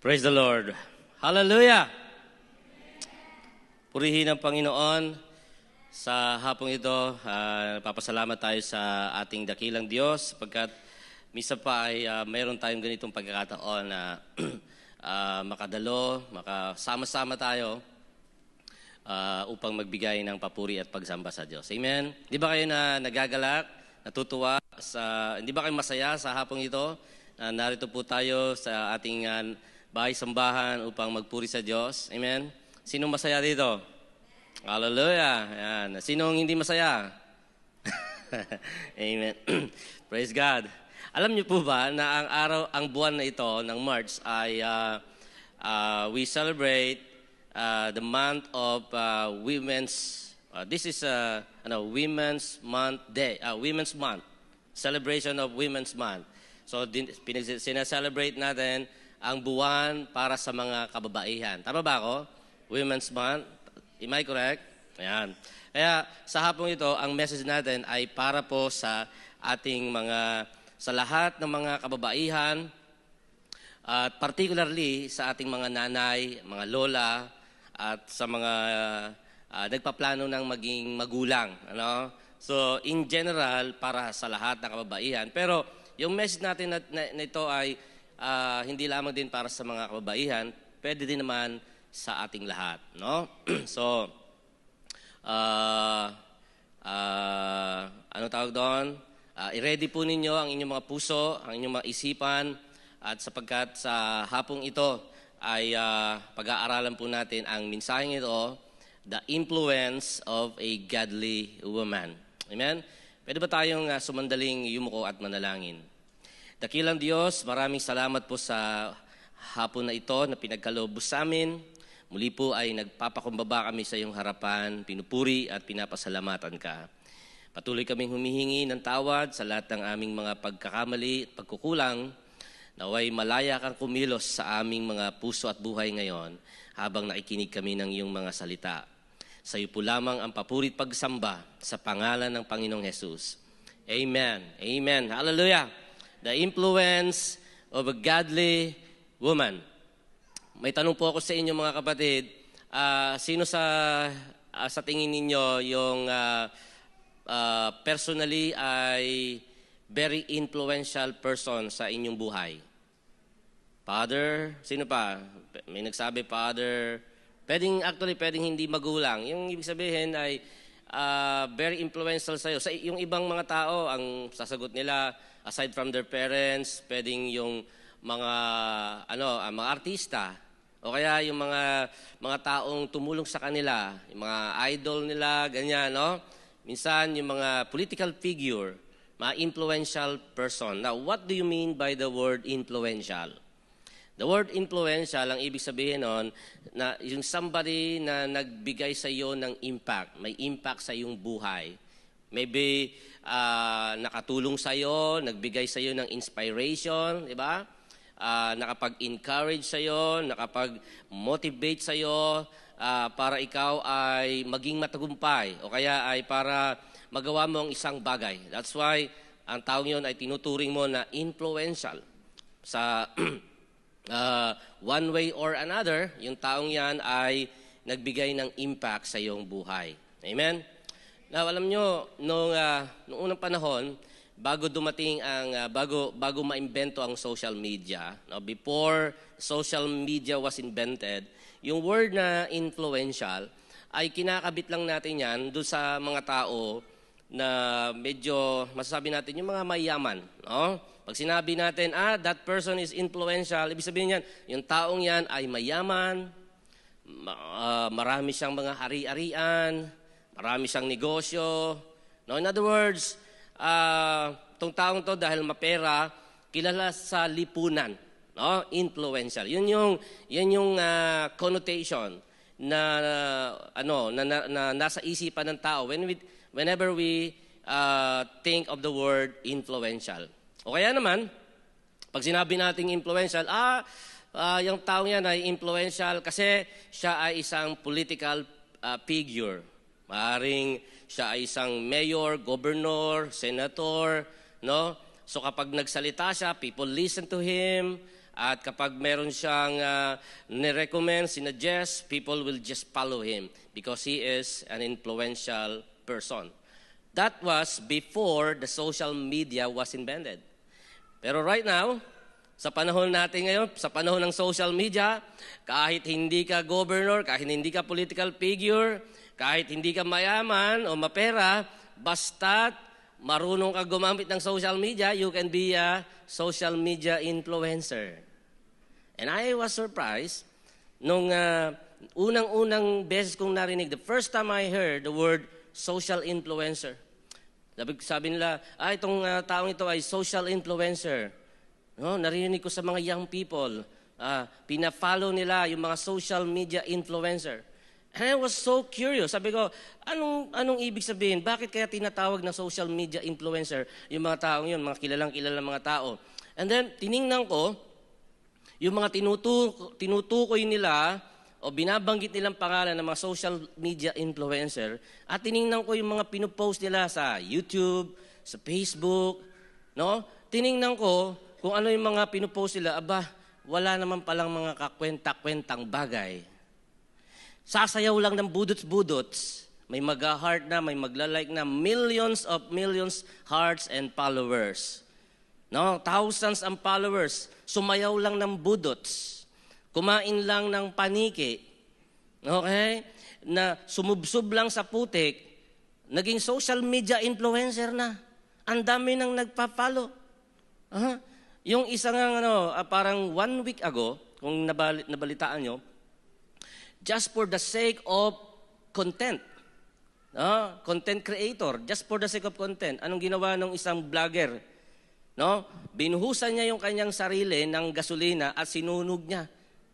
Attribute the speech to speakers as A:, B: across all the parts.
A: Praise the Lord. Hallelujah! Purihin ang Panginoon sa hapong ito. Papasalamat tayo sa ating dakilang Diyos sapagkat misa pa ay mayroon tayong ganitong pagkakataon na makadalo, makasama-sama tayo upang magbigay ng papuri at pagsamba sa Diyos. Amen? Di ba kayo na nagagalak, natutuwa, hindi ba kayo masaya sa hapong ito? Narito po tayo sa ating bahay-sambahan upang magpuri sa Diyos. Amen? Sinong masaya dito? Hallelujah! Ayan. Sinong hindi masaya? Amen. Praise God. Alam niyo po ba na ang buwan na ito ng March ay we celebrate the month of women's. This is Women's Month Day. Women's Month. Celebration of Women's Month. So sineselebrate natin ang buwan para sa mga kababaihan. Tama ba ako? Women's Month. Am I correct? Ayan. Kaya sa hapong ito, ang message natin ay para po sa ating sa lahat ng mga kababaihan at particularly sa ating mga nanay, mga lola at sa mga nagpaplano ng maging magulang. Ano? So in general, para sa lahat ng kababaihan. Pero yung message natin na ito ay hindi lamang din para sa mga kababaihan, pwede din naman sa ating lahat, no? So, ano tawag doon? I-ready po ninyo ang inyong mga puso, ang inyong mga isipan, at sapagkat sa hapong ito ay pag-aaralan po natin ang mensaheng ito, the influence of a godly woman. Amen? Pwede ba tayong sumandaling yumuko at manalangin? Dakilang Diyos, maraming salamat po sa hapon na ito na pinagkaloob sa amin. Muli po ay nagpapakumbaba kami sa iyong harapan, pinupuri at pinapasalamatan ka. Patuloy kaming humihingi ng tawad sa lahat ng aming mga pagkakamali at pagkukulang. Naway malaya kang kumilos sa aming mga puso at buhay ngayon habang nakikinig kami ng iyong mga salita. Sa iyo po lamang ang papuri at pagsamba sa pangalan ng Panginoong Jesus. Amen. Amen. Hallelujah. The influence of a godly woman. May tanong po ako sa inyo mga kapatid. Sino sa tingin ninyo yung personally ay very influential person sa inyong buhay? Father? Sino pa? May nagsabi, father. Pwedeng hindi magulang. Yung ibig sabihin ay very influential sa'yo. Yung ibang mga tao, ang sasagot nila, aside from their parents, pwedeng yung mga artista o kaya yung mga taong tumulong sa kanila, yung mga idol nila, ganyan, no? Minsan yung mga political figure, mga influential person. Now, what do you mean by the word influential? The word influential, ang ibig sabihin nun, na yung somebody na nagbigay sa iyo ng impact, may impact sa iyong buhay. Maybe nakatulong sa iyo, nagbigay sa iyo ng inspiration, di ba? Nakapag-encourage sa iyo, nakapag-motivate sa iyo para ikaw ay maging matagumpay o kaya ay para magawa mo ang isang bagay. That's why ang taong yun ay tinuturing mo na influential. Sa one way or another, yung taong yan ay nagbigay ng impact sa iyong buhay. Amen? Now, alam nyo, noong unang panahon, bago dumating bago maimbento ang social media, before social media was invented, yung word na influential ay kinakabit lang natin yan doon sa mga tao na medyo, masasabi natin, yung mga mayaman. No? Pag sinabi natin, that person is influential, ibig sabihin yan, yung taong yan ay mayaman, marami siyang mga ari-arian, marami siyang negosyo. No? In other words, itong taong to dahil mapera, kilala sa lipunan. No? Influential. Yun yung connotation na nasa isipan ng tao whenever we think of the word influential. O kaya naman, pag sinabi nating influential, yung taong yan ay influential kasi siya ay isang political figure. Maaaring siya ay isang mayor, governor, senator, no? So kapag nagsalita siya, people listen to him, At kapag meron siyang nirecommend, sinuggest, people will just follow him because he is an influential person. That was before the social media was invented. Pero right now, sa panahon natin ngayon, sa panahon ng social media, kahit hindi ka governor, kahit hindi ka political figure, kahit hindi ka mayaman o mapera, basta't marunong ka gumamit ng social media, you can be a social media influencer. And I was surprised nung unang-unang beses kong narinig, the first time I heard the word social influencer. Sabi nila, itong taong ito ay social influencer. No, narinig ko sa mga young people, pina-follow nila yung mga social media influencer. And I was so curious. Sabi ko, anong ibig sabihin? Bakit kaya tinatawag na social media influencer yung mga taong yun, mga kilalang mga tao? And then, tiningnan ko, yung mga tinutukoy nila o binabanggit nilang pangalan ng mga social media influencer, at tiningnan ko yung mga pinupost nila sa YouTube, sa Facebook, no? Tiningnan ko kung ano yung mga pinupost nila, wala naman palang mga kakwenta-kwentang bagay. Sasayaw lang ng budots-budots, may mag-heart na, may magla-like na, millions hearts and followers. No, thousands ang followers, sumayaw lang ng budots, kumain lang ng paniki, okay? Na sumubsob lang sa putik, naging social media influencer na. Ang dami nang nagpa-follow. Yung isang parang 1 week ago, kung nabalitaan nyo, just for the sake of content. Content creator, just for the sake of content. Anong ginawa ng isang vlogger? No? Binuhusan niya yung kanyang sarili ng gasolina at sinunog niya.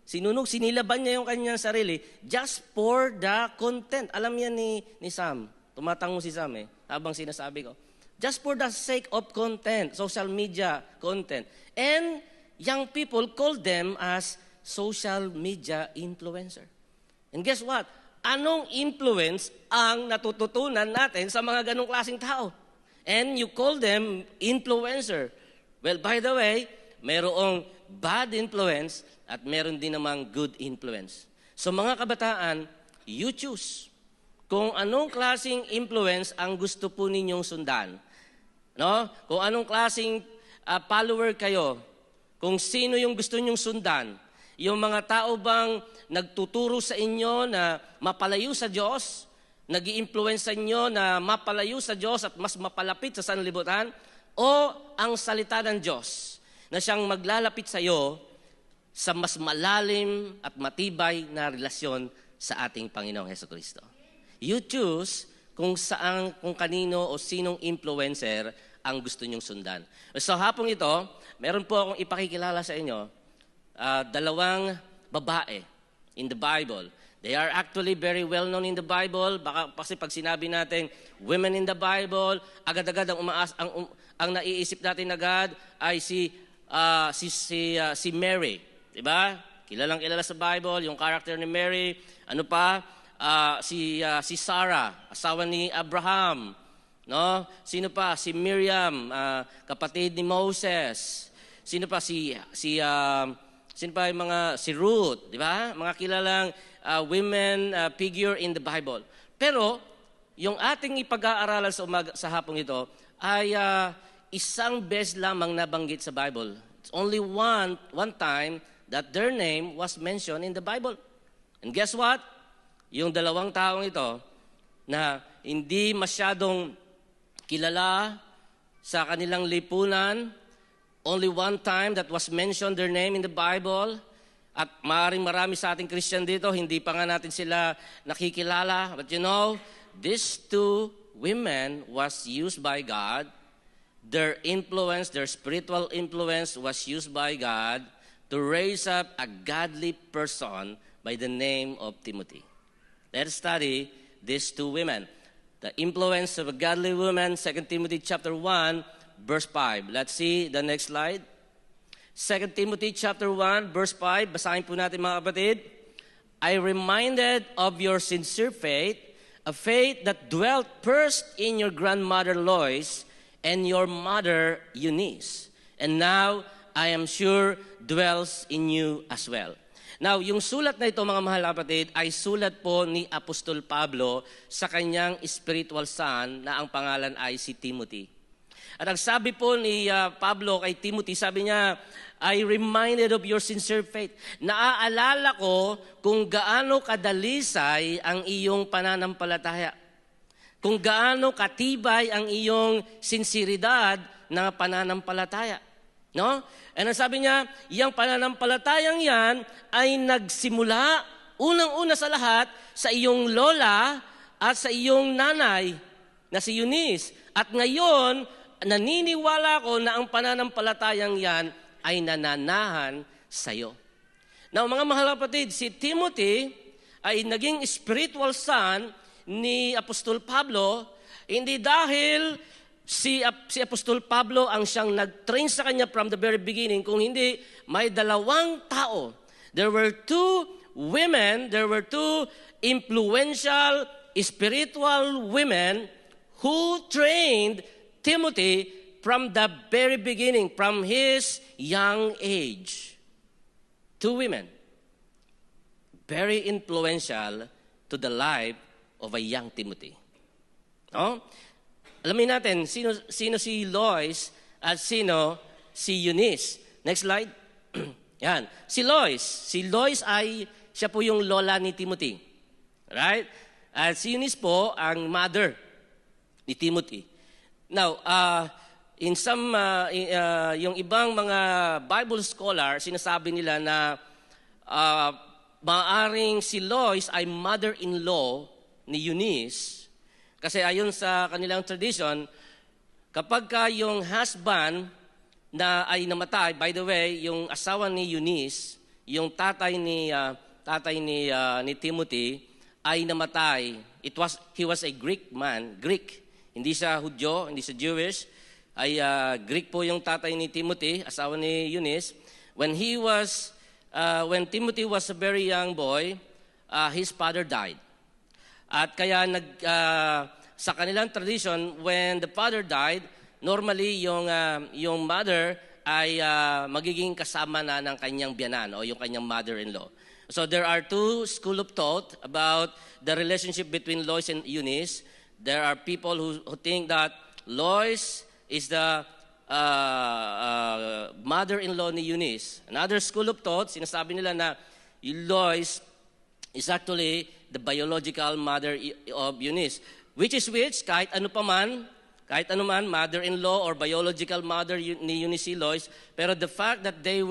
A: Sinilaban niya yung kanyang sarili just for the content. Alam yan ni Sam. Tumatango si Sam habang sinasabi ko. Just for the sake of content, social media content. And young people call them as social media influencer. And guess what? Anong influence ang natututunan natin sa mga ganong klaseng tao? And you call them influencer. Well, by the way, mayroong bad influence at meron din namang good influence. So mga kabataan, you choose kung anong klaseng influence ang gusto po ninyong sundan. No? Kung anong klaseng follower kayo, kung sino yung gusto ninyong sundan. Yung mga tao bang nagtuturo sa inyo na mapalayo sa Diyos, nag-i-influence sa inyo na mapalayo sa Diyos at mas mapalapit sa sanlibutan, o ang salita ng Diyos na siyang maglalapit sa iyo sa mas malalim at matibay na relasyon sa ating Panginoong Hesukristo. You choose kung kanino o sinong influencer ang gusto nyong sundan. So hapong ito, meron po akong ipakikilala sa inyo, dalawang babae in the Bible. They are actually very well known in the Bible. Baka kasi pag sinabi natin women in the Bible, agad-agad ang naiisip natin agad ay si Mary, 'di ba? Kilalang-kilala sa Bible yung character ni Mary. Ano pa? Si Sarah, asawa ni Abraham, no? Sino pa? Si Miriam, kapatid ni Moses. Sino pa? Sino pa yung si Ruth, di ba? Mga kilalang women figure in the Bible. Pero, yung ating ipag-aaralan sa hapong ito ay isang beses lamang nabanggit sa Bible. It's only one time that their name was mentioned in the Bible. And guess what? Yung dalawang taong ito na hindi masyadong kilala sa kanilang lipunan, only one time that was mentioned their name in the Bible, at maaaring marami sa ating Christian dito, hindi pa nga natin sila nakikilala. But you know, these two women was used by God. Their influence, their spiritual influence was used by God to raise up a godly person by the name of Timothy. Let's study these two women. The influence of a godly woman, 2 Timothy chapter 1, verse 5. Let's see the next slide. 2 Timothy chapter 1, verse 5. Basahin po natin mga kapatid. I reminded of your sincere faith, a faith that dwelt first in your grandmother Lois and your mother Eunice, and now I am sure, dwells in you as well. Now, yung sulat na ito, mga mahal na kapatid, ay sulat po ni Apostol Pablo sa kanyang spiritual son na ang pangalan ay si Timothy. At ang sabi po ni Pablo kay Timothy, sabi niya, I reminded of your sincere faith. Naaalala ko kung gaano kadalisay ang iyong pananampalataya. Kung gaano katibay ang iyong sinseridad na pananampalataya. No? And ang sabi niya, yung pananampalatayang yan ay nagsimula, unang-una sa lahat, sa iyong lola at sa iyong nanay na si Eunice. At ngayon, naniniwala ko na ang pananampalatayang yan ay nananahan sa iyo. Now, mga mahal na kapatid, si Timothy ay naging spiritual son ni Apostol Pablo, hindi dahil si Apostol Pablo ang siyang nag-train sa kanya from the very beginning, kung hindi, may dalawang tao. There were two women, there were two influential spiritual women who trained Timothy from the very beginning, from his young age. Two women, very influential to the life of a young Timothy. No? Alamin natin, sino si Lois at sino si Eunice. Next slide. Yan. Si Lois ay, siya po yung lola ni Timothy. Right? At si Eunice po ang mother ni Timothy. Now, in some, yung ibang mga Bible scholar, sinasabi nila na maaring si Lois ay mother-in-law ni Eunice. Kasi ayon sa kanilang tradition, kapag ka yung husband na ay namatay, by the way, yung asawa ni Eunice, yung tatay ni Timothy ay namatay. He was a Greek man, Greek. Hindi siya Hudyo, hindi siya Jewish. Ay Greek po yung tatay ni Timothy, asawa ni Eunice. When Timothy was a very young boy, his father died. At kaya sa kanilang tradition, when the father died, normally yung mother ay magiging kasama na ng kanyang biyanan o yung kanyang mother-in-law. So there are two school of thought about the relationship between Lois and Eunice. There are people who think that Lois is the mother-in-law ni Eunice. Another school of thought, sinasabi nila na Lois is actually the biological mother of Eunice. Which, kahit ano man, mother-in-law or biological mother ni Eunice si Lois, pero the fact that they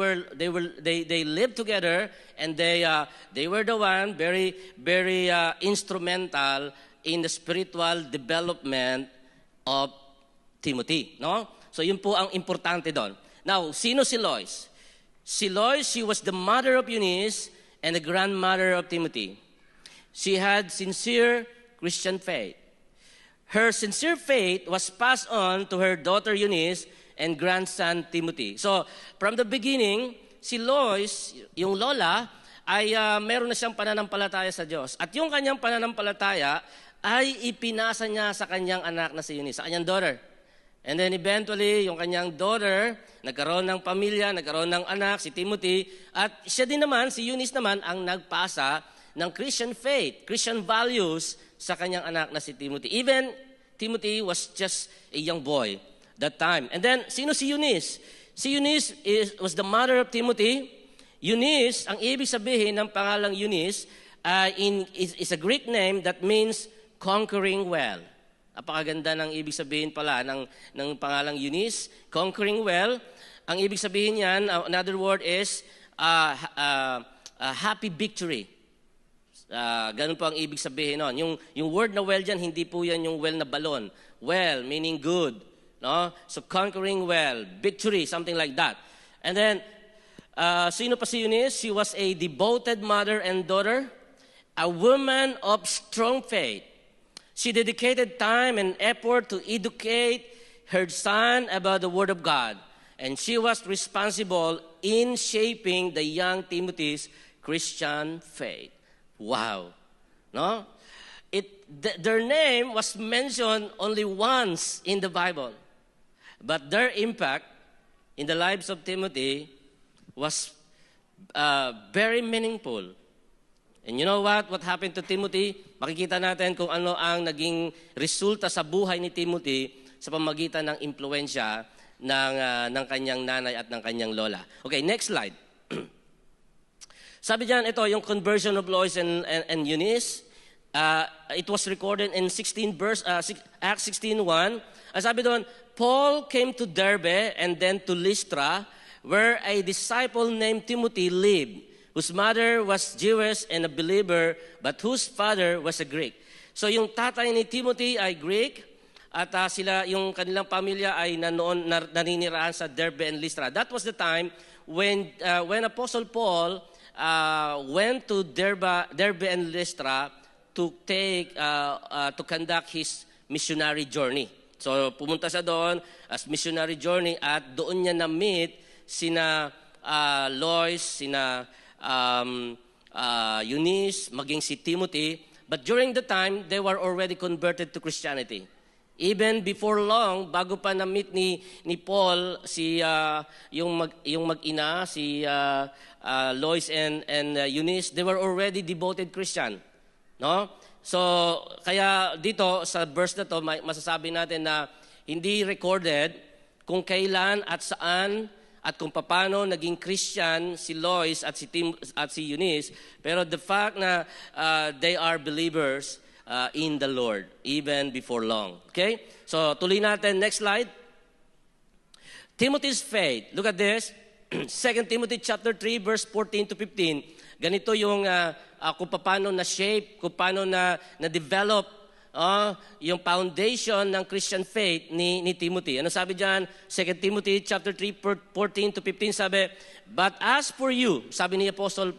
A: lived together and they were the one very instrumental in the spiritual development of Timothy, no? So yun po ang importante doon. Now, sino si Lois? Si Lois, she was the mother of Eunice and the grandmother of Timothy. She had sincere Christian faith. Her sincere faith was passed on to her daughter Eunice and grandson Timothy. So, from the beginning, si Lois, yung lola, ay meron na siyang pananampalataya sa Diyos. At yung kanyang pananampalataya ay ipinasa niya sa kanyang anak na si Eunice, sa kanyang daughter. And then eventually, yung kanyang daughter, nagkaroon ng pamilya, nagkaroon ng anak, si Timothy. At siya din naman, si Eunice naman, ang nagpasa ng Christian faith, Christian values sa kanyang anak na si Timothy. Even Timothy was just a young boy that time. And then, sino si Eunice? Si Eunice was the mother of Timothy. Eunice, ang ibig sabihin ng pangalang Eunice, is a Greek name that means conquering well. Napakaganda ng ibig sabihin pala ng pangalang Eunice, conquering well. Ang ibig sabihin niyan, another word is happy victory. Ganun po ang ibig sabihin nun. Yung word na well dyan, hindi po yan yung well na balon. Well, meaning good. No? So conquering well, victory, something like that. And then, sino pa si Eunice? She was a devoted mother and daughter, a woman of strong faith. She dedicated time and effort to educate her son about the Word of God. And she was responsible in shaping the young Timothy's Christian faith. Wow. No? Their name was mentioned only once in the Bible. But their impact in the lives of Timothy was very meaningful. And you know what? What happened to Timothy? Makikita natin kung ano ang naging resulta sa buhay ni Timothy sa pamagitan ng impluensya ng kanyang nanay at ng kanyang lola. Okay, next slide. Sabi diyan, ito yung conversion of Lois and Eunice. It was recorded in Acts 16:1. Sabi doon, Paul came to Derbe and then to Lystra, where a disciple named Timothy lived, whose mother was Jewish and a believer, but whose father was a Greek. So yung tatay ni Timothy ay Greek, at yung kanilang pamilya ay naninirahan sa Derbe and Lystra. That was the time when Apostle Paul went to Derbe and Lystra to conduct his missionary journey. So pumunta siya doon as missionary journey at doon niya na-meet sina Lois, sina Eunice, maging si Timothy. But during the time, they were already converted to Christianity. Even before long, bago pa na-meet ni Paul yung mag-ina, si Lois and Eunice, they were already devoted Christian. No? So, kaya dito sa verse na to, masasabi natin na hindi recorded kung kailan at saan at kung paano naging Christian si Lois at si Eunice, pero the fact na they are believers in the Lord, even before long. Okay? So, tuloy natin. Next slide. Timothy's faith. Look at this. 2 Timothy chapter 3, verse 14 to 15. Ganito yung kung paano na-shape, kung paano na-develop yung foundation ng Christian faith ni Timothy. Ano sabi diyan? 2 Timothy chapter 3, 14 to 15, sabi, "But as for you," sabi ni Apostle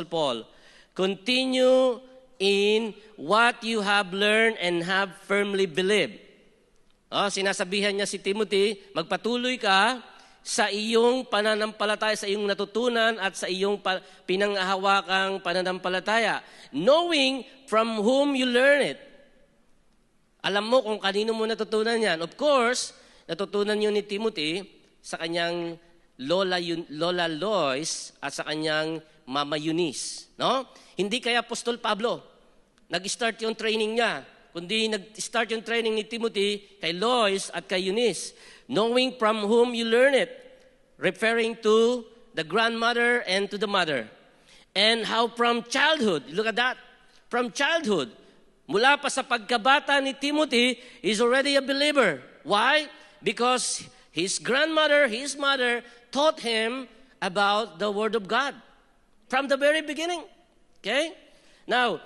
A: Paul, "continue in what you have learned and have firmly believed." Sinasabihan niya si Timothy, magpatuloy ka sa iyong pananampalataya, sa iyong natutunan at sa iyong pinanghahawakang pananampalataya, knowing from whom you learn it. Alam mo kung kanino mo natutunan yan. Of course, natutunan yun ni Timothy sa kanyang Lola Lois at sa kanyang Mama Eunice. No? Hindi kaya Apostol Pablo nag-start yung training niya, kundi nag-start yung training ni Timothy kay Lois at kay Eunice. Knowing from whom you learn it, referring to the grandmother and to the mother. And how from childhood, look at that, from childhood, mula pa sa pagkabata ni Timothy, he's already a believer. Why? Because his grandmother, his mother, taught him about the Word of God from the very beginning. Okay? Now,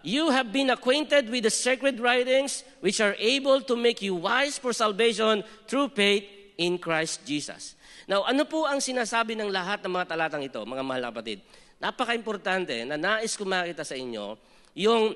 A: you have been acquainted with the sacred writings which are able to make you wise for salvation through faith in Christ Jesus. Now, ano po ang sinasabi ng lahat ng mga talatang ito, mga mahal na kapatid? Napaka-importante na nais ko makita sa inyo yung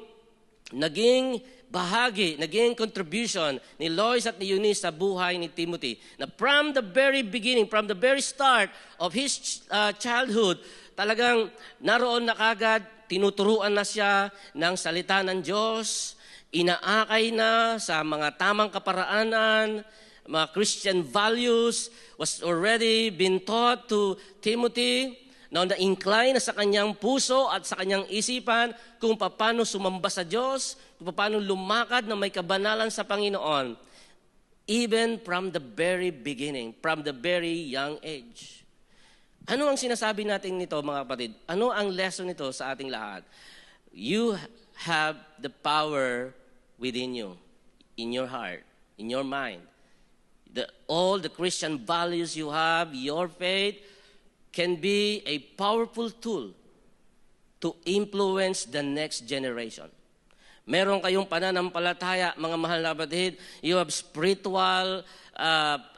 A: naging bahagi, naging contribution ni Lois at ni Eunice sa buhay ni Timothy. Na from the very beginning, from the very start of his childhood, talagang naroon na kagad, tinuturuan na siya ng salita ng Diyos, inaakay na sa mga tamang kaparaanan, mga Christian values was already been taught to Timothy. Now, na-incline na sa kanyang puso at sa kanyang isipan kung paano sumamba sa Diyos, kung paano lumakad na may kabanalan sa Panginoon, even from the very beginning, from the very young age. Ano ang sinasabi natin nito, mga kapatid? Ano ang lesson nito sa ating lahat? You have the power within you, in your heart, in your mind. All the Christian values you have, your faith, can be a powerful tool to influence the next generation. Meron kayong pananampalataya, mga mahal na kapatid, you have spiritual,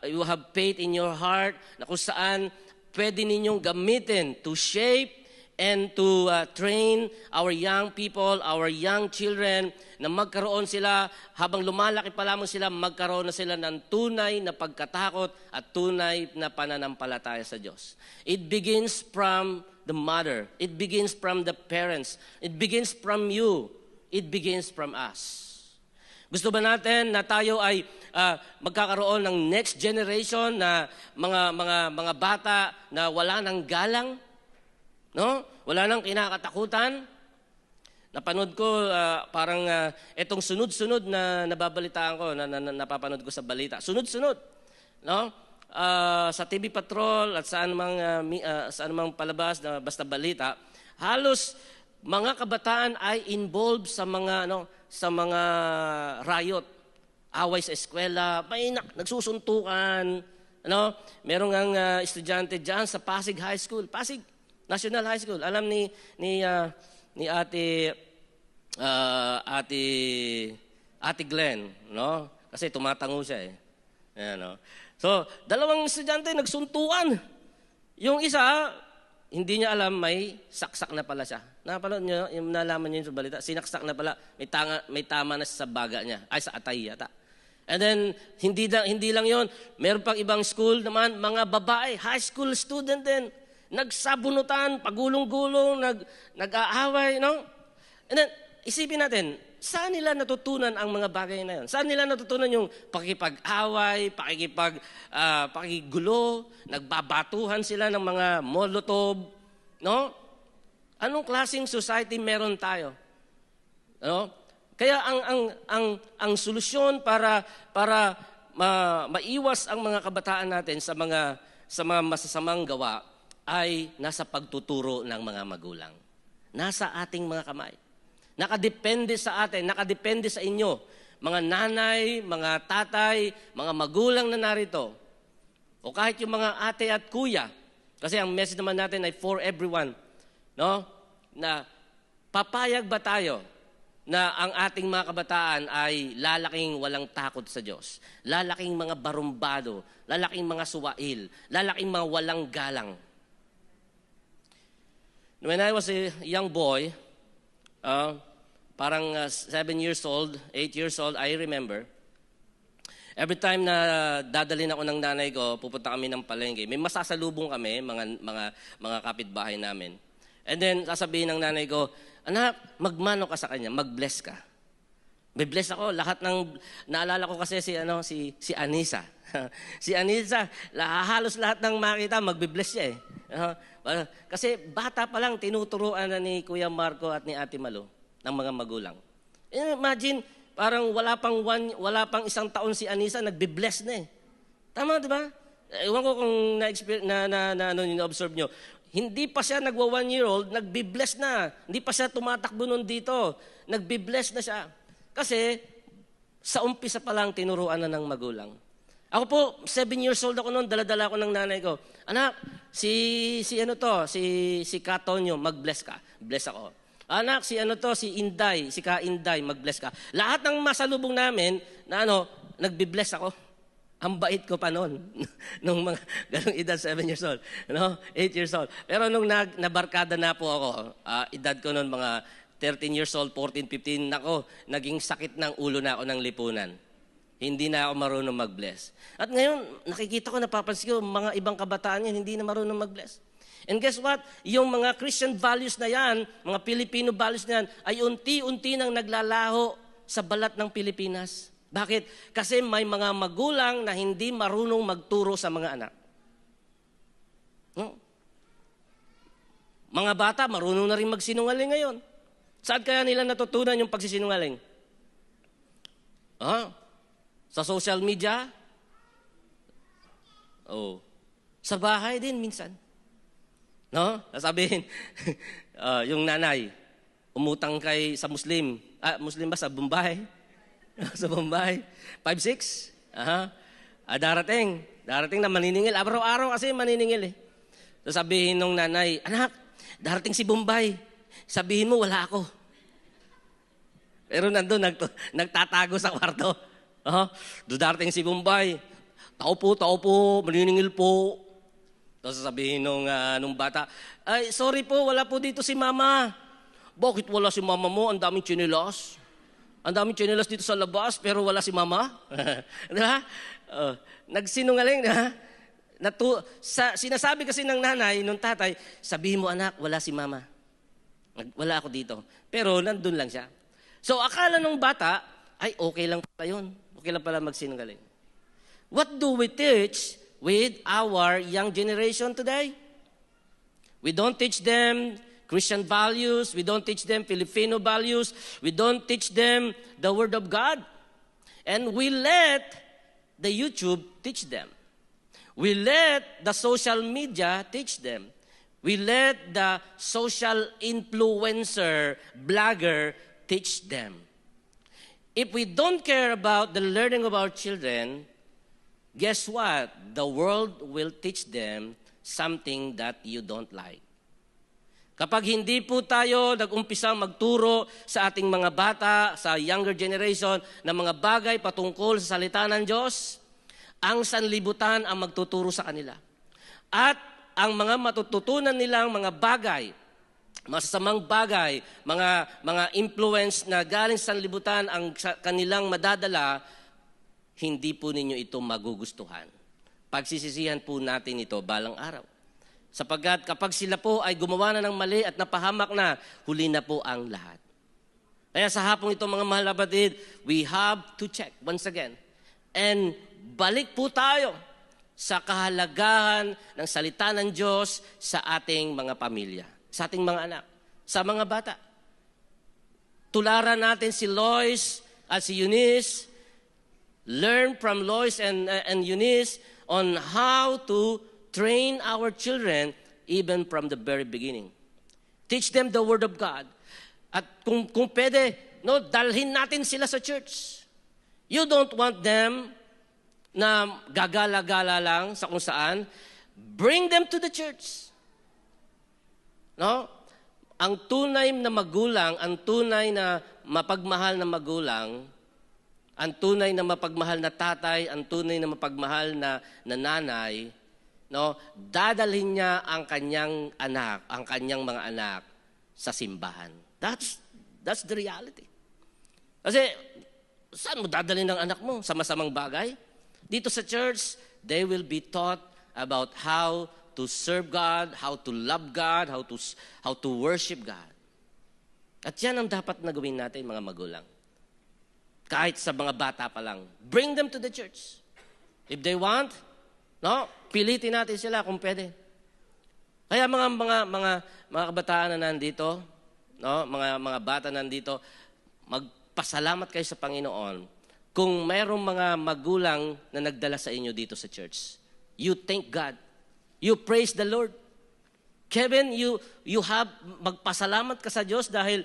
A: you have faith in your heart, na kung saan pwede ninyong gamitin to shape and to train our young people, our young children, na magkaroon sila, habang lumalaki pa lamang sila, magkaroon na sila ng tunay na pagkatakot at tunay na pananampalataya sa Diyos. It begins from the mother. It begins from the parents. It begins from you. It begins from us. Gusto ba natin na tayo ay magkakaroon ng next generation na mga bata na wala nang galang, no? Wala nang kinakatakutan? Napanood ko parang etong sunod-sunod na nababalitaan ko, napapanood ko sa balita. Sunod-sunod, no? Sa TV Patrol at sa anumang palabas na basta balita, halos mga kabataan ay involved sa mga riot, away sa eskwela, may nagsusuntukan, ano? Merong ang estudyante diyan sa Pasig High School, Pasig National High School. Alam ni Ate Glenn, no? Kasi tumatango siya eh. Ayan, no? So, dalawang estudyante nagsuntukan. Yung isa, hindi niya alam may saksak na pala siya. Napanood niyo, yung nalaman niyo sa balita, sinaksak na pala, may tama na sa baga niya, ay sa atay yata. And then, hindi lang yon, meron pang ibang school naman, mga babae, high school student din, nagsabunutan, pagulong-gulong, nag-aaway, no? And then, isipin natin, saan nila natutunan ang mga bagay na yun? Saan nila natutunan yung pakikipag-away, pakigulo, nagbabatuhan sila ng mga molotov, no? Anong klaseng society meron tayo? No? Kaya ang solusyon para maiwas ang mga kabataan natin sa mga masasamang gawa ay nasa pagtuturo ng mga magulang. Nasa ating mga kamay. Nakadepende sa atin, nakadepende sa inyo, mga nanay, mga tatay, mga magulang na narito, o kahit yung mga ate at kuya, kasi ang message naman natin ay for everyone, no? Na papayag ba tayo na ang ating mga kabataan ay lalaking walang takot sa Diyos, lalaking mga barumbado, lalaking mga suwail, lalaking mga walang galang. When I was a young boy, parang 7 years old, 8 years old, I remember, every time na dadalhin ako ng nanay ko, pupunta kami ng palengke, may masasalubong kami, mga kapitbahay namin. And then, sasabihin ng nanay ko, anak, magmano ka sa kanya, mag-bless ka. May bless ako, lahat ng, naalala ko kasi si Anisa. Si Anisa, halos lahat ng makita, magbe-bless siya eh. Kasi bata pa lang, tinuturuan na ni Kuya Marco at ni Ate Malo ng mga magulang. Imagine, parang wala pang isang taon si Anisa, nagbe-bless na eh. Tama, di ba? Ewan ko kung na-observe nyo. Hindi pa siya nagwa 1-year-old, nagbe-bless na. Hindi pa siya tumatakbo nun dito. Nagbe-bless na siya. Kasi, sa umpisa pa lang, tinuruan na ng magulang. Ako po, 7 years old ako noon, dala-dala ko ng nanay ko. Anak, si Katonyo, mag-bless ka. Bless ako. Anak, si Inday, si Ka-Inday, mag-bless ka. Lahat ng masalubong namin, nagbe-bless ako. Ang bait ko pa noon. Nung mga ganong edad, 7 years old. 8 years old. Pero nung nabarkada na po ako, edad ko noon mga 13 years old, 14, 15, naging sakit ng ulo na ako ng lipunan. Hindi na ako marunong mag-bless. At ngayon, nakikita ko, napapansin ko, mga ibang kabataan yan, hindi na marunong mag-bless. And guess what? Yung mga Christian values na yan, mga Filipino values na yan, ay unti-unti nang naglalaho sa balat ng Pilipinas. Bakit? Kasi may mga magulang na hindi marunong magturo sa mga anak. No? Mga bata, marunong na rin magsinungaling ngayon. Saan kaya nila natutunan yung pagsisinungaling? Sa social media? Sa bahay din minsan. No? Sasabihin, yung nanay, umutang sa Muslim. Muslim ba? Sa Bombay? Sa Bombay. 5-6? Darating na maniningil. Araw-araw kasi maniningil eh. Sasabihin nung nanay, anak, darating si Bombay. Sabihin mo, wala ako. Pero nandun, nagtatago sa kwarto. Darating si Bombay. Tao po, maniningil po. Tapos sasabihin nung bata, ay, sorry po, wala po dito si mama. Bakit wala si mama mo? Ang daming tsinelas. Ang daming tsinelas dito sa labas, pero wala si mama. Diba? Nagsinungaling na. Sinasabi kasi ng nanay, nung tatay, sabihin mo anak, wala si mama. Wala ako dito. Pero nandun lang siya. So akala nung bata, ay okay lang pala yun. Okay lang pala magsinungaling. What do we teach with our young generation today? We don't teach them Christian values. We don't teach them Filipino values. We don't teach them the Word of God. And we let the YouTube teach them. We let the social media teach them. We let the social influencer, blogger teach them. If we don't care about the learning of our children, guess what? The world will teach them something that you don't like. Kapag hindi po tayo nag-umpisang magturo sa ating mga bata, sa younger generation, ng mga bagay patungkol sa salita ng Diyos, ang sanlibutan ang magtuturo sa kanila. At ang mga matututunan nilang mga bagay, masasamang bagay, mga influence na galing sa sanlibutan ang kanilang madadala, hindi po ninyo ito magugustuhan. Pagsisisihan po natin ito balang araw. Sapagkat kapag sila po ay gumawa na ng mali at napahamak na, huli na po ang lahat. Kaya sa hapong ito mga mahal na kapatid, we have to check once again. And balik po tayo sa kahalagahan ng salita ng Diyos sa ating mga pamilya, sa ating mga anak, sa mga bata. Tularan natin si Lois at si Eunice. Learn from Lois and Eunice on how to train our children even from the very beginning. Teach them the Word of God. At kung pwede, dalhin natin sila sa church. You don't want them na gagala-gala lang sa kung saan. Bring them to the church. No? Ang tunay na magulang, ang tunay na mapagmahal na magulang, ang tunay na mapagmahal na tatay, ang tunay na mapagmahal na nanay, no, dadalhin niya ang kanyang anak, ang kanyang mga anak sa simbahan. That's the reality. Kasi saan mo dadalhin ang anak mo? Sa masamang bagay? Dito sa church, they will be taught about how to serve God, how to love God, how to worship God. At yan ang dapat na gawin natin mga magulang. Kahit sa mga bata pa lang, bring them to the church. If they want, pilitin natin sila kung pwede. Kaya mga kabataan na nandito, mga bata nandito, magpasalamat kayo sa Panginoon kung mayroong mga magulang na nagdala sa inyo dito sa church. You thank God. You praise the Lord. Kevin, you have magpasalamat ka sa Diyos dahil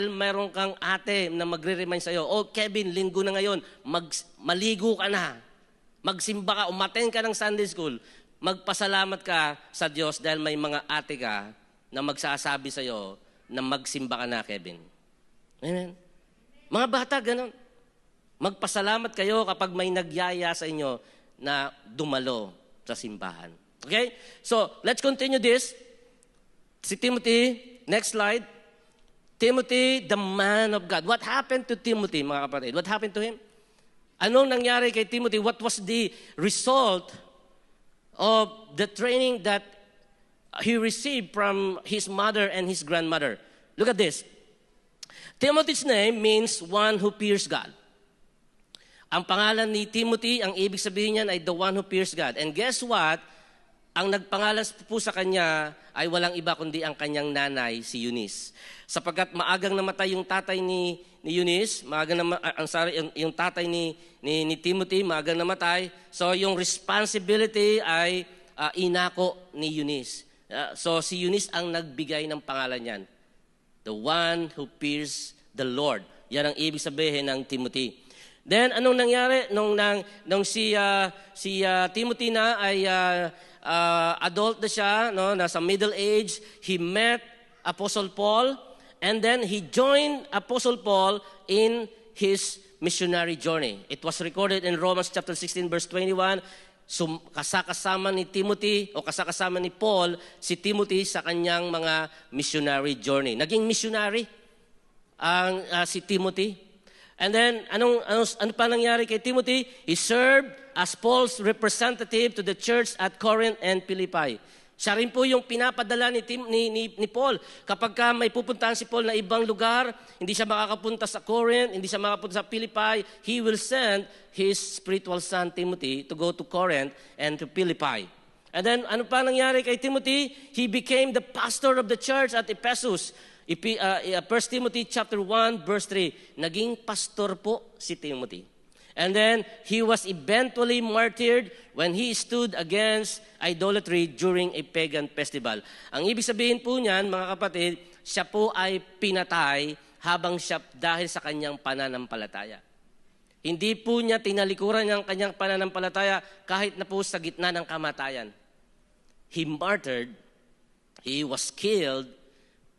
A: mayroong kang ate na magre-remind sa iyo, Kevin, linggo na ngayon, maligo ka na. Magsimba ka, umattend ka ng Sunday school. Magpasalamat ka sa Diyos dahil may mga ate ka na magsasabi sa iyo na magsimba ka na, Kevin. Amen. Mga bata, ganun. Magpasalamat kayo kapag may nagyaya sa inyo na dumalo sa simbahan. Okay? So, let's continue this. Si Timothy, next slide. Timothy, the man of God. What happened to Timothy, mga kapatid? What happened to him? Anong nangyari kay Timothy? What was the result of the training that he received from his mother and his grandmother? Look at this. Timothy's name means one who fears God. Ang pangalan ni Timothy, ang ibig sabihin niyan ay the one who fears God. And guess what? Ang nagpangalan po sa kanya ay walang iba kundi ang kanyang nanay, si Eunice. Sapagkat maagang namatay yung tatay ni Eunice, yung tatay ni Timothy, maagang namatay. So yung responsibility ay inako ni Eunice. So si Eunice ang nagbigay ng pangalan niyan. The one who fears the Lord. Yan ang ibig sabihin ng Timothy. Then, anong nangyari? Nung si Timothy na ay adult na siya, nasa middle age, he met Apostle Paul, and then he joined Apostle Paul in his missionary journey. It was recorded in Romans chapter 16, verse 21, kasakasama ni Timothy, o kasakasama ni Paul, si Timothy sa kanyang mga missionary journey. Naging missionary si Timothy. And then, ano pa nangyari kay Timothy? He served as Paul's representative to the church at Corinth and Philippi. Siya rin po yung pinapadala ni Paul. Kapag may pupuntahan si Paul na ibang lugar, hindi siya makakapunta sa Corinth, hindi siya makakapunta sa Philippi, he will send his spiritual son Timothy to go to Corinth and to Philippi. And then, ano pa nangyari kay Timothy? He became the pastor of the church at Ephesus. 1 Timothy chapter 1, verse 3. Naging pastor po si Timothy. And then, he was eventually martyred when he stood against idolatry during a pagan festival. Ang ibig sabihin po niyan, mga kapatid, siya po ay pinatay dahil sa kanyang pananampalataya. Hindi po niya tinalikuran ang kanyang pananampalataya kahit na po sa gitna ng kamatayan. He martyred, he was killed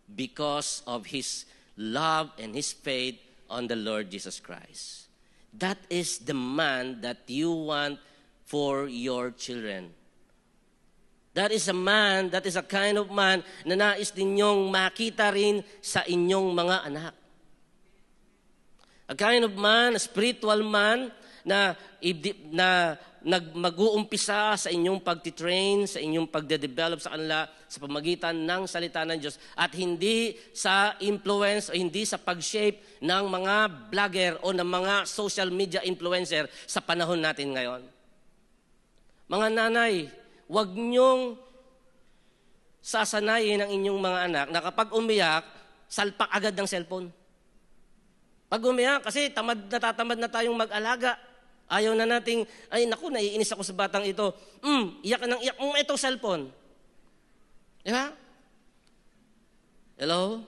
A: because of his love and his faith on the Lord Jesus Christ. That is the man that you want for your children. That is a man, that is a kind of man na nais ninyong makita rin sa inyong mga anak. A kind of man, a spiritual man na mag-uumpisa sa inyong pagtitrain, sa inyong pagde-develop sa kanila sa pamagitan ng salita ng Diyos at hindi sa influence o hindi sa pag-shape ng mga vlogger o ng mga social media influencer sa panahon natin ngayon. Mga nanay, huwag niyong sasanayin ang inyong mga anak na kapag umiyak, salpak agad ng cellphone. Pag umiyak, kasi natatamad na tayong mag-alaga. Ayaw na nating, ay naku, naiinis ako sa batang ito. Iyak ka ng iyak, itong cellphone. Di ba? Hello?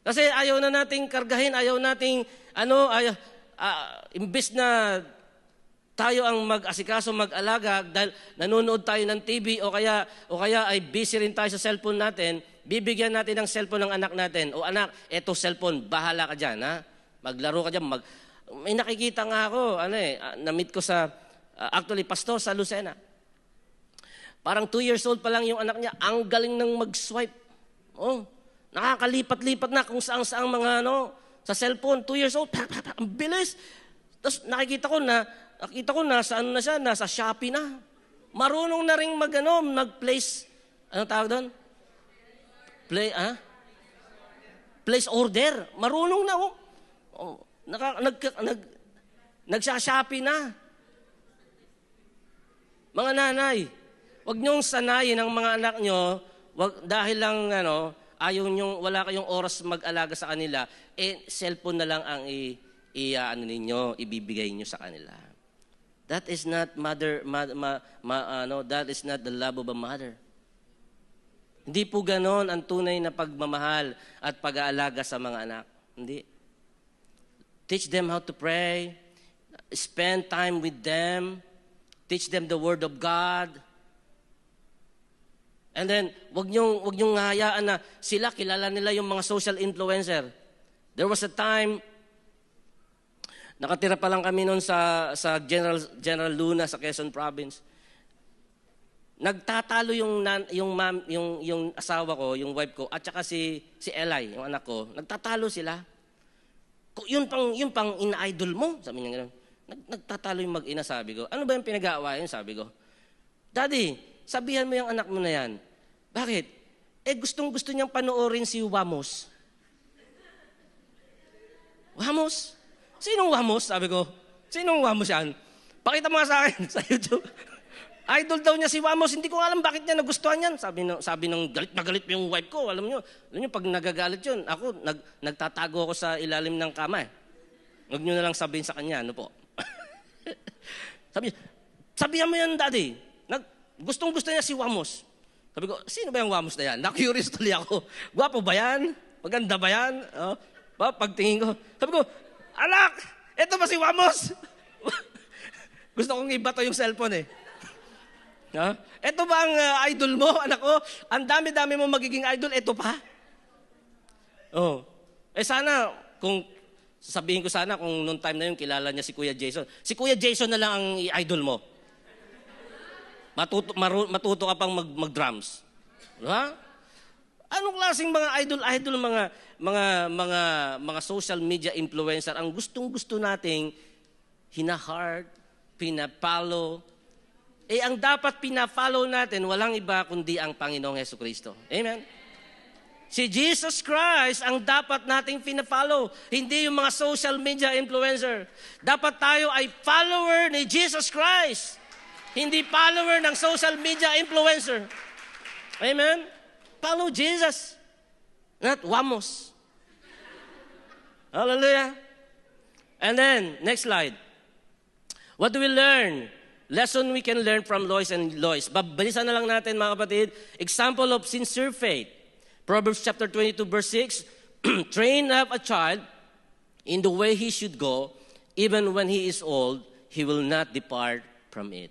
A: Kasi ayaw na nating kargahin, ayaw nating, imbes na tayo ang mag-asikaso, mag-alaga, dahil nanonood tayo ng TV o kaya ay busy rin tayo sa cellphone natin, bibigyan natin ng cellphone ng anak natin. O anak, eto cellphone, bahala ka dyan, ha? Maglaro ka dyan, may nakikita nga ako, na-meet ko sa, actually, pastor sa Lucena. Parang 2 years old pa lang yung anak niya, ang galing ng mag-swipe. Oh, nakakalipat-lipat na kung saan-saan mga sa cellphone, 2 years old, ang bilis. Tapos nakita ko na sa na siya, nasa Shopee na. Marunong na rin mag-place, anong tawag doon? Place order. Marunong na, nagsha-Shopee na. Mga nanay, wag niyong sanayin ang mga anak niyo, dahil lang wala kayong oras mag-alaga sa kanila, cellphone na lang ang ibibigay niyo sa kanila. That is not that is not the love of a mother. Hindi po ganon ang tunay na pagmamahal at pag-aalaga sa mga anak. Hindi. Teach them how to pray. Spend time with them. Teach them the Word of God. And then, wag niyong hayaan na sila, kilala nila yung mga social influencer. There was a time, nakatira pa lang kami noon sa General Luna sa Quezon Province. Nagtatalo yung asawa ko, yung wife ko, at saka si Eli, yung anak ko. Nagtatalo sila. Yun pang ina-idol mo, sabi niya gano'n. Nagtatalo yung mag-ina, sabi ko. Ano ba yung pinag-aawayan, sabi ko? Daddy, sabihan mo yung anak mo na yan. Bakit? Gustong-gusto niyang panoorin si Wamos. Wamos? Sinong Wamos? Sabi ko. Sinong Wamos yan? Pakita mo nga sa akin sa YouTube. Idol daw niya si Wamos. Hindi ko alam bakit niya nagustuhan yan. Sabi ng galit na galit yung wife ko. Alam niyo, pag nagagalit yun, ako, nagtatago ako sa ilalim ng kama. Huwag niyo na lang sabihin sa kanya, ano po. Sabihan mo yan, Daddy. Gustong-gusto niya si Wamos. Sabi ko, sino ba yung Wamos na yan? Na-curious tuloy ako. Gwapo ba yan? Maganda ba yan? Pagtingin ko. Sabi ko, anak, eto ba si Wamos? Gusto kong ibato yung cellphone eh. Eto ba ang idol mo, anak ko? Ang dami-dami mo magiging idol, eto pa? Sana, kung sabihin ko sana kung noong time na yun, kilala niya si Kuya Jason. Si Kuya Jason na lang ang idol mo. Matuto ka pang mag-drums. Ha? Anong klaseng mga idol, mga social media influencer ang gustong-gusto nating hina-heart, pinapalo, ang dapat pina-follow natin, walang iba kundi ang Panginoong Hesukristo. Amen? Si Jesus Christ ang dapat nating pina-follow, hindi yung mga social media influencer. Dapat tayo ay follower ni Jesus Christ, hindi follower ng social media influencer. Amen? Follow Jesus, not Wamos. Hallelujah. And then, next slide. What do we learn? Lesson we can learn from Lois and Lois. Babalisan na lang natin, mga kapatid. Example of sincere faith. Proverbs chapter 22, verse 6. Train up a child in the way he should go. Even when he is old, he will not depart from it.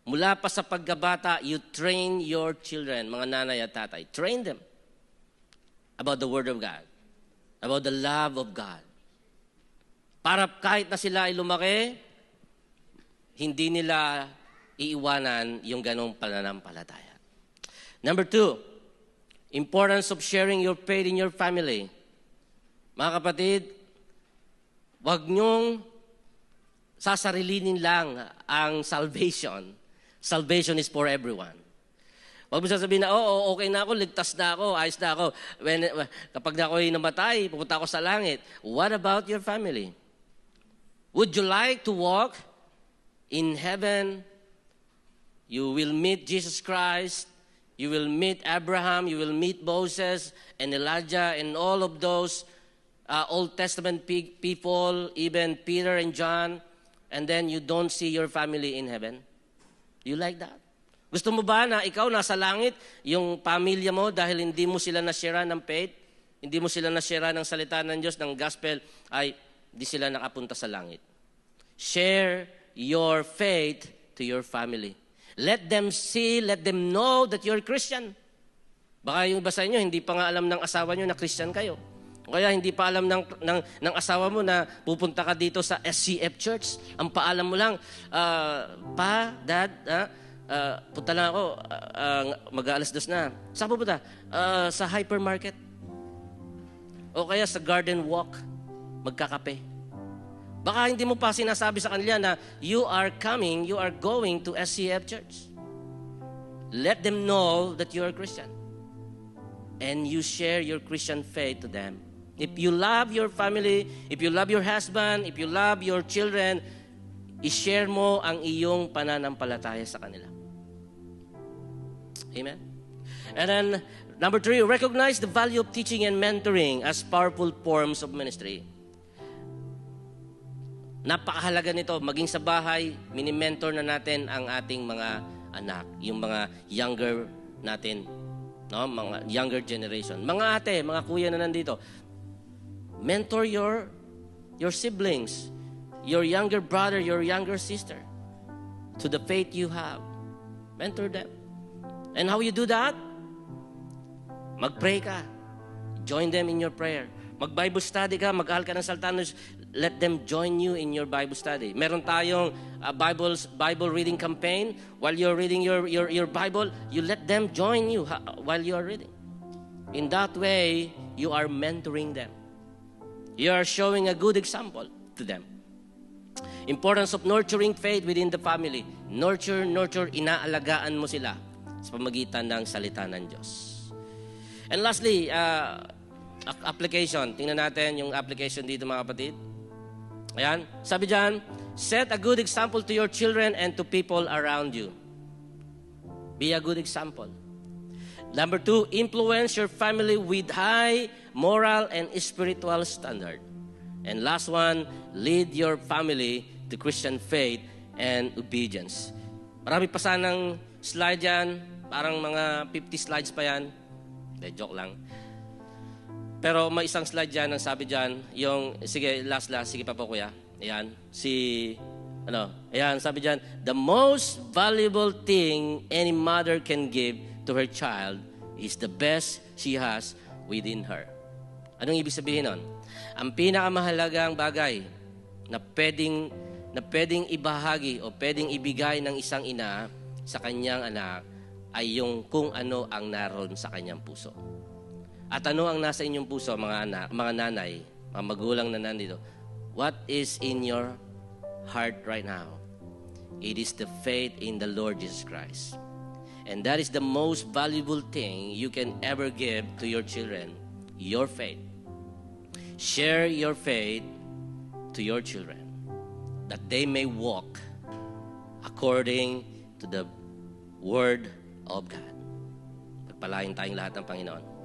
A: Mula pa sa pagkabata, you train your children, mga nanay at tatay. Train them about the Word of God. About the love of God. Para kahit na sila ay lumaki, hindi nila iiwanan yung ganong pananampalataya. Number 2, importance of sharing your faith in your family. Mga kapatid, wag niyong sasarilinin lang ang salvation. Salvation is for everyone. Huwag mo sasabihin na, okay na ako, ligtas na ako, ayos na ako. Kapag na ako'y namatay, pupunta ako sa langit. What about your family? Would you like to walk in heaven? You will meet Jesus Christ. You will meet Abraham. You will meet Moses and Elijah and all of those Old Testament people, even Peter and John. And then you don't see your family in heaven. You like that? Gusto mo ba na ikaw nasa langit, yung pamilya mo, dahil hindi mo sila na-share ng faith, hindi mo sila na-share ng salita ng Diyos, ng gospel, ay di sila nakapunta sa langit. Share your faith to your family. Let them see, let them know that you're Christian. Baka yung iba sa inyo, hindi pa nga alam ng asawa nyo na Christian kayo. O kaya hindi pa alam ng asawa mo na pupunta ka dito sa SCF Church. Ang paalam mo lang, Dad, punta lang ako, mag-aalas 2 na. Saan pupunta? Sa hypermarket. O kaya sa garden walk, magkakape. Baka hindi mo pa sinasabi sa kanila na you are going to SCF Church. Let them know that you are Christian. And you share your Christian faith to them. If you love your family, if you love your husband, if you love your children, i-share mo ang iyong pananampalataya sa kanila. Amen? And then, number 3, recognize the value of teaching and mentoring as powerful forms of ministry. Napakahalaga nito. Maging sa bahay, mini-mentor na natin ang ating mga anak, yung mga younger natin, no? Mga younger generation. Mga ate, mga kuya na nandito, mentor your siblings, your younger brother, your younger sister, to the faith you have. Mentor them. And how you do that? Mag-pray ka. Join them in your prayer. Mag-Bible study ka, mag-ahal ka ng salita. Let them join you in your Bible study. Meron tayong Bible reading campaign. While you're reading your Bible, you let them join you while you are reading. In that way, you are mentoring them. You are showing a good example to them. Importance of nurturing faith within the family. Nurture, inaalagaan mo sila sa pamagitan ng salita ng Diyos. And lastly, application. Tingnan natin yung application dito, mga kapatid. Ayan. Sabi dyan, set a good example to your children and to people around you. Be a good example. Number 2, influence your family with high moral and spiritual standard. And last one, lead your family to Christian faith and obedience. Marami pa sanang slide yan. Parang mga 50 slides pa yan. Joke lang. Pero may isang slide dyan ang sabi dyan, yung, sige, last, sige pa po kuya. Ayan, ayan, sabi dyan, the most valuable thing any mother can give to her child is the best she has within her. Anong ibig sabihin nun? Ang pinakamahalagang bagay na pwedeng ibahagi o pwedeng ibigay ng isang ina sa kanyang anak ay yung kung ano ang naroon sa kanyang puso. At ano ang nasa inyong puso, mga anak, mga nanay, mga magulang na nandito? What is in your heart right now? It is the faith in the Lord Jesus Christ. And that is the most valuable thing you can ever give to your children, your faith. Share your faith to your children, that they may walk according to the Word of God. Pagpalain tayong lahat ng Panginoon.